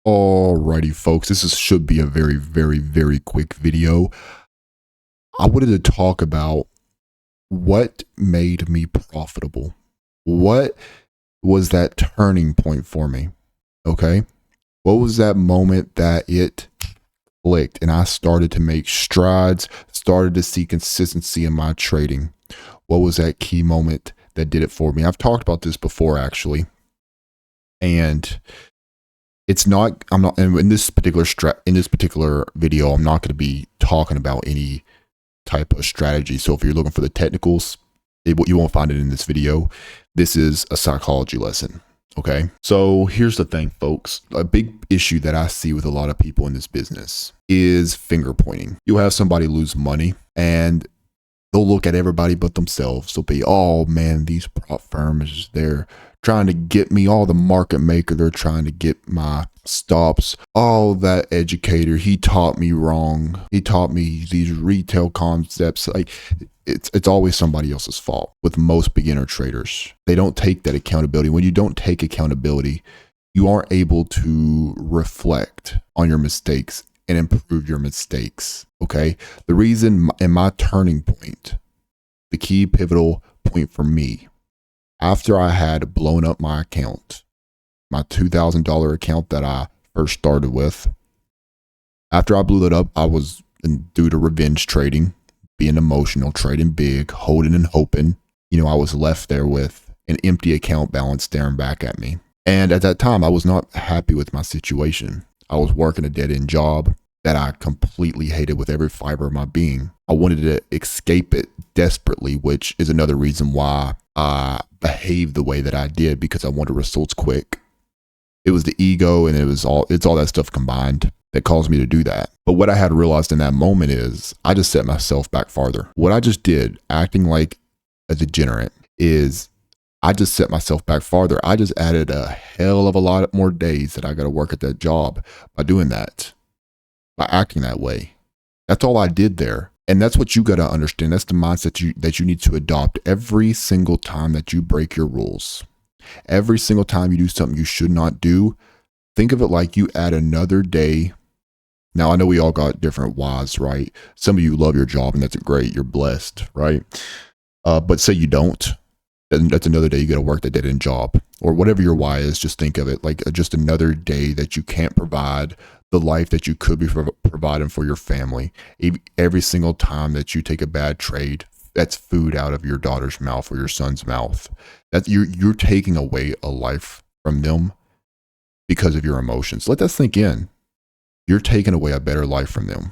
Alrighty, folks, should be a very quick video. I wanted to talk about what made me profitable. What was that turning point for me? Okay. What was that moment that it clicked and I started to make strides, started to see consistency in my trading? What was that key moment that did it for me? I've talked about this before, actually. And I'm not in this particular video, I'm not going to be talking about any type of strategy. So if you're looking for the technicals, you won't find it in this video. This is a psychology lesson. Okay. So here's the thing, folks. A big issue that I see with a lot of people in this business is finger pointing. You'll have somebody lose money and they'll look at everybody but themselves. They'll be, oh man, these prop firms, they're trying to get me, all the market maker, they're trying to get my stops. Oh, that educator, he taught me wrong. He taught me these retail concepts. Like it's always somebody else's fault with most beginner traders. They don't take that accountability. When you don't take accountability, you aren't able to reflect on your mistakes and improve your mistakes. Okay. The reason in my turning point, the key pivotal point for me, after I had blown up my account, my $2,000 account that I first started with, after I blew it up, I was due to revenge trading, being emotional, trading big, holding and hoping. I was left there with an empty account balance staring back at me. And at that time, I was not happy with my situation. I was working a dead-end job that I completely hated with every fiber of my being. I wanted to escape it desperately, which is another reason why I behaved the way that I did, because I wanted results quick. It was the ego and it's all that stuff combined that caused me to do that. But what I had realized in that moment is I just set myself back farther. What I just did, acting like a degenerate, is I just set myself back farther. I just added a hell of a lot more days that I got to work at that job by doing that, by acting that way. That's all I did there. And that's what you got to understand. That's the mindset that you need to adopt every single time that you break your rules. Every single time you do something you should not do, think of it like you add another day. Now, I know we all got different whys, right? Some of you love your job and that's great. You're blessed, right? But say you don't, then that's another day you got to work that dead-end job, or whatever your why is. Just think of it like just another day that you can't provide the life that you could be providing for your family. Every single time that you take a bad trade, that's food out of your daughter's mouth or your son's mouth. That you're taking away a life from them because of your emotions. Let that sink in. You're taking away a better life from them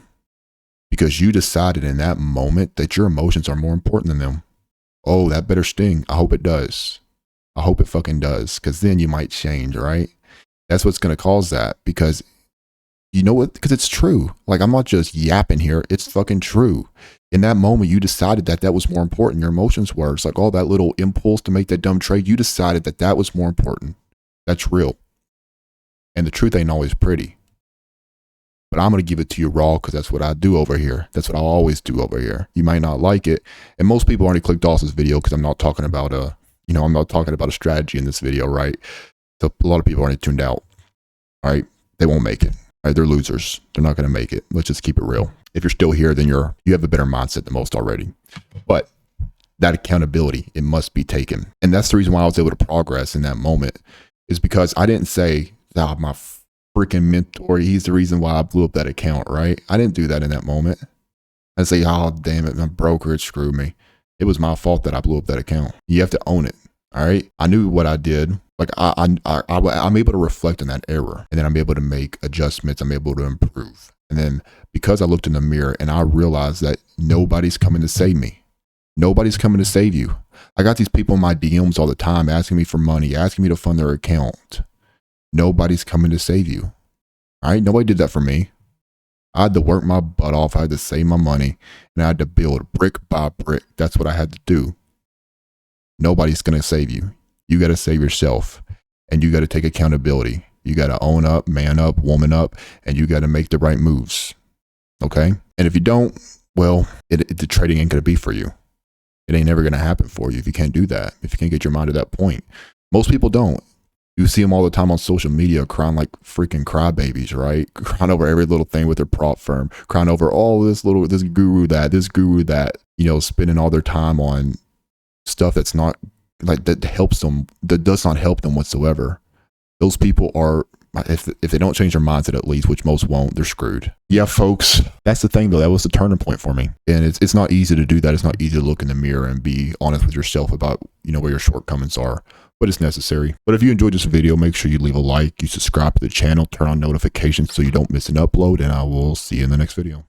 because you decided in that moment that your emotions are more important than them. Oh, that better sting. I hope it does. I hope it fucking does, because then you might change, right? That's what's going to cause that, because you know what? Because it's true. Like, I'm not just yapping here. It's fucking true. In that moment, you decided that was more important. Your emotions were. It's like all that little impulse to make that dumb trade. You decided that was more important. That's real. And the truth ain't always pretty. But I'm going to give it to you raw, because that's what I do over here. That's what I always do over here. You might not like it. And most people already clicked off this video because I'm not talking about I'm not talking about a strategy in this video, right? So a lot of people already tuned out, right? They won't make it. Right, they're losers. They're not going to make it. Let's just keep it real. If you're still here, then you have a better mindset than most already. But that accountability, it must be taken. And that's the reason why I was able to progress in that moment, is because I didn't say, oh, my freaking mentor, he's the reason why I blew up that account, right? I didn't do that in that moment. I say, oh, damn it, my brokerage screwed me. It was my fault that I blew up that account. You have to own it. All right. I knew what I did. Like I'm able to reflect on that error, and then I'm able to make adjustments. I'm able to improve. And then because I looked in the mirror and I realized that nobody's coming to save me. Nobody's coming to save you. I got these people in my DMs all the time asking me for money, asking me to fund their account. Nobody's coming to save you. All right. Nobody did that for me. I had to work my butt off. I had to save my money, and I had to build brick by brick. That's what I had to do. Nobody's going to save you. You got to save yourself, and you got to take accountability. You got to own up, man up, woman up, and you got to make the right moves. Okay. And if you don't, well, the trading ain't going to be for you. It ain't never going to happen for you if you can't do that. If you can't get your mind to that point. Most people don't. You see them all the time on social media crying like freaking crybabies, right? Crying over every little thing with their prop firm, crying over all this guru that, you know, spending all their time on stuff that's not like that helps them, that does not help them whatsoever. Those people are, if they don't change their mindset at least, which most won't, they're screwed. Yeah, folks, that's the thing though. That was the turning point for me. And it's not easy to do that. It's not easy to look in the mirror and be honest with yourself about, you know, where your shortcomings are, but it's necessary. But if you enjoyed this video, make sure you leave a like, you subscribe to the channel, turn on notifications so you don't miss an upload, and I will see you in the next video.